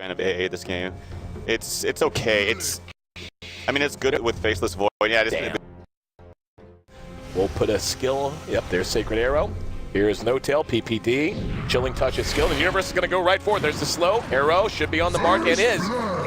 fan of AA this game. It's okay. I mean, it's good with Faceless Void. Yeah, We'll put a skill. Yep, there's Sacred Arrow. Here's No Tail, PPD. Chilling Touch is skill. The Universe is going to go right for it. There's the slow. Arrow should be on the mark. It is.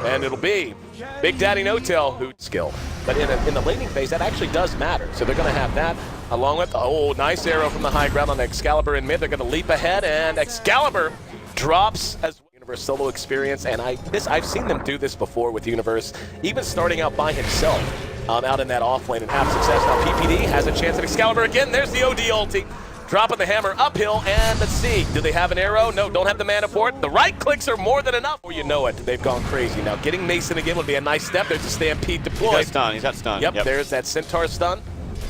And it'll be Big Daddy No Tail who skill. But in the laning phase, that actually does matter. So they're going to have that along with, oh, nice arrow from the high ground on Excalibur in mid. They're going to leap ahead, and Excalibur drops as Universe solo experience. And I've seen them do this before with Universe, even starting out by himself out in that off lane and have success. Now PPD has a chance at Excalibur again. There's the OD ulti. Dropping the hammer uphill, and let's see. Do they have an arrow? No, don't have the mana for it. The right clicks are more than enough. Or you know it, they've gone crazy. Now getting Mason again would be a nice step. There's a Stampede deployed. He's got stun. Yep, there's that Centaur stun.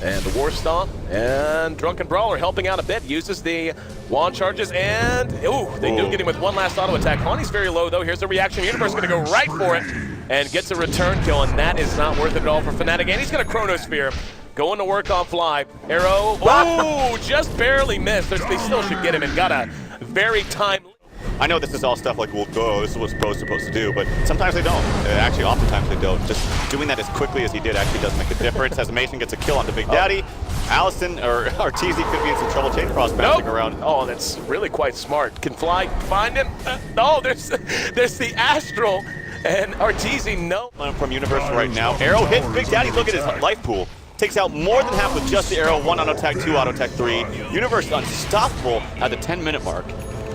And the War Stomp. And Drunken Brawler helping out a bit. Uses the wand charges, and ooh, they do get him with one last auto attack. Honey's very low though. Here's the reaction. Universe gonna go right for it and gets a return kill, and that is not worth it at all for Fnatic. And he's gonna Chronosphere. Going to work on fly. Arrow. Oh, just barely missed. They still should get him, and got a very timely. I know this is all stuff like, well, this is what Bro's supposed to do, but sometimes they don't. Actually, oftentimes they don't. Just doing that as quickly as he did actually does make a difference. As Mason gets a kill onto Big Daddy, Allison or Arteezy could be in some trouble. Chain Frost bouncing around. Oh, that's really quite smart. Can fly, find him. Oh, there's the Astral, and Arteezy no. From Universe right now. Arrow hits Big Daddy. Look at his life pool. Takes out more than half with just the arrow. 1 auto attack, 2 auto attack, 3. Universe unstoppable at the 10-minute mark.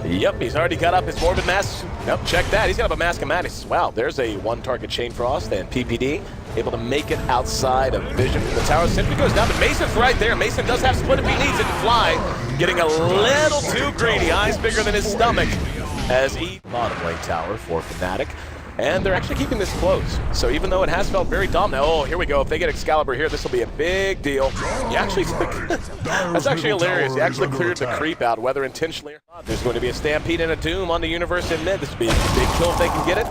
Yep, he's already got up his Morbid Mask. Yep, check that. He's got up a Mask of Madness. Wow, there's a one-target Chain Frost, and PPD able to make it outside of vision from the tower. Sentry goes down, but Mason's right there. Mason does have split if he needs it to fly. Getting a little too greedy. Eyes bigger than his stomach as he bottom lane tower for Fnatic. And they're actually keeping this close. So even though it has felt very dominant, oh, here we go. If they get Excalibur here, this will be a big deal. He actually, that's actually hilarious. He actually cleared the creep out, whether intentionally or not. There's going to be a Stampede and a Doom on the Universe in mid. This will be a big kill if they can get it.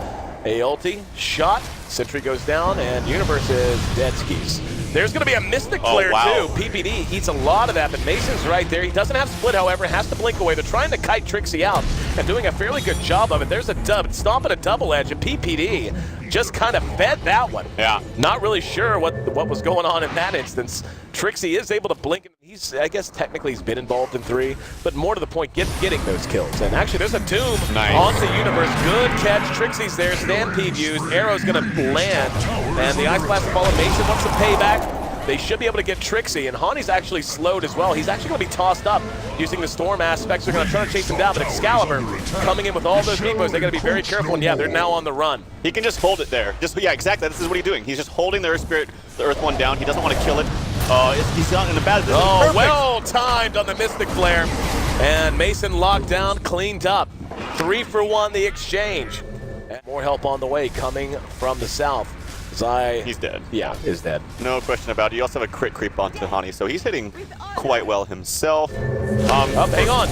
A ulti, shot, Sentry goes down, and Universe is dead skis. There's going to be a Mystic Flare too. PPD eats a lot of that, but Mason's right there. He doesn't have split, however, has to blink away. They're trying to kite Trixie out and doing a fairly good job of it. There's a dub, stomping a double edge, and PPD just kind of fed that one. Yeah. Not really sure what was going on in that instance. Trixie is able to blink. I guess technically he's been involved in 3, but more to the point, getting those kills. And actually, there's a Doom onto Universe. Good catch. Trixie's there. Stampede used. Arrow's going to land. And the Ice Blast Fall of Mason wants some payback. They should be able to get Trixie, and Hani's actually slowed as well. He's actually going to be tossed up using the Storm aspects. They're going to try to chase him down, but Excalibur coming in with all those meepos. They got to be very careful, and yeah, they're now on the run. He can just hold it there. Yeah, exactly. This is what he's doing. He's just holding the Earth Spirit, the Earth one down. He doesn't want to kill it. He's not in a bad position. Oh, well timed on the Mystic Flare. And Mason locked down, cleaned up. 3 for 1 the exchange. And more help on the way coming from the south. He's dead. Yeah, is dead. No question about it. You also have a crit creep onto Hani, so he's hitting quite well himself. Hang on.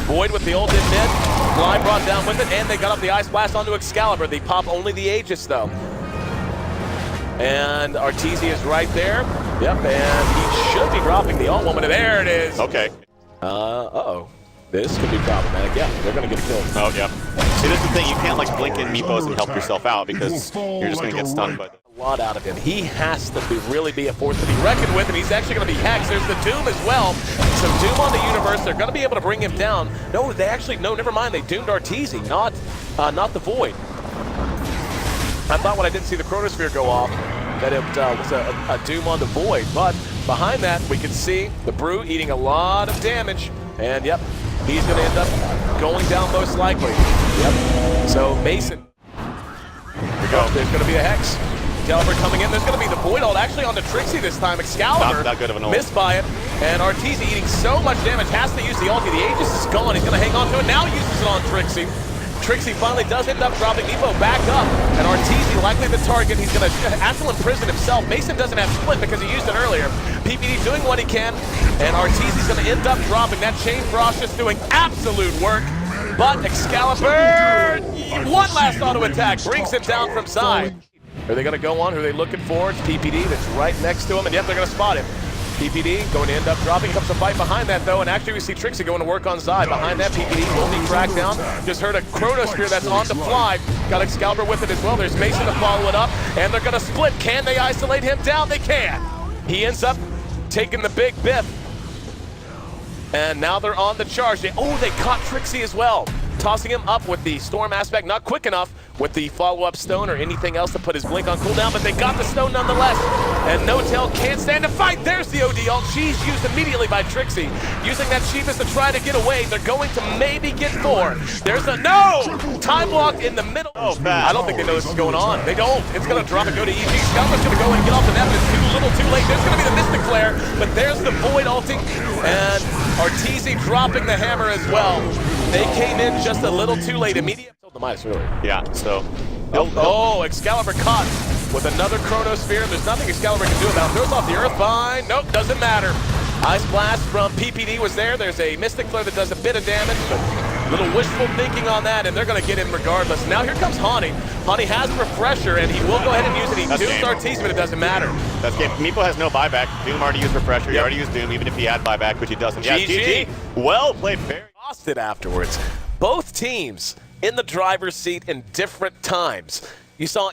Void with the ult in mid. Fly brought down with it, and they got up the Ice Blast onto Excalibur. They pop only the Aegis, though. And Arteezy is right there. Yep, and he should be dropping the ult woman. There it is. Okay. Uh-oh. This could be problematic. Yeah, they're going to get killed. Oh, yeah. See, this is the thing. You can't, like, blink in meepos and help yourself out because you're just going to get stunned by them. A lot out of him. He has to really be a force to be reckoned with, and he's actually going to be hexed. There's the Doom as well. So Doom on the Universe. They're going to be able to bring him down. No, never mind. They doomed Arteezy, not the Void. I thought when I didn't see the Chronosphere go off that it was a Doom on the Void, but behind that we can see the Brew eating a lot of damage, and yep, he's going to end up going down most likely. Yep. So Mason. Here we go. There's going to be a Hex. Delver coming in. There's going to be the Void ult actually on the Trixie this time. Excalibur not good of an ult. Missed by it. And Arteezy eating so much damage. Has to use the ulti. The Aegis is gone. He's going to hang on to it. Now uses it on Trixie. Trixie finally does end up dropping Nepo back up. And Arteezy likely the target. He's going to Astral imprison himself. Mason doesn't have split because he used it earlier. PPD doing what he can. And Arteezy's going to end up dropping. That Chain Frost just doing absolute work. But Excalibur, one last auto attack, brings him down from side. Are they going to go on? Who are they looking for? It's PPD that's right next to him, and yet they're going to spot him. PPD going to end up dropping. Comes a fight behind that, though, and actually we see Trixie going to work on side. Behind that, PPD will be cracked down. Just heard a Chronosphere that's on the fly. Got Excalibur with it as well. There's Mason to follow it up, and they're going to split. Can they isolate him down? They can. He ends up taking the big biff. And now they're on the charge. They caught Trixie as well. Tossing him up with the Storm aspect, not quick enough with the follow-up stone or anything else to put his blink on cooldown, but they got the stone nonetheless. And No-Tail can't stand to fight. There's the OD ult. She's used immediately by Trixie. Using that Sheevis to try to get away. They're going to maybe get 4. There's a time block in the middle. I don't think they know this is going on. They don't. It's going to drop and go to EG. Scalper's going to go and get off the net, but it's too little too late. There's going to be the Mystic Flare, but there's the Void ulting, and Arteezy dropping the hammer as well. They came in just a little too late. Immediate the Midas earlier. Yeah, so. Excalibur caught with another Chronosphere. There's nothing Excalibur can do about it. Throws off the Earthbind. Nope, doesn't matter. Ice Blast from PPD was there. There's a Mystic Flare that does a bit of damage, but a little wishful thinking on that, and they're going to get him regardless. Now here comes Hani. Hani has Refresher, and he will go ahead and use it. He dooms Arteezy, but it doesn't matter. That's game. Meepo has no buyback. Doom already used Refresher. He already used Doom, even if he had buyback, which he doesn't. Yeah, GG. Well played. Lost it afterwards. Both teams in the driver's seat in different times. You saw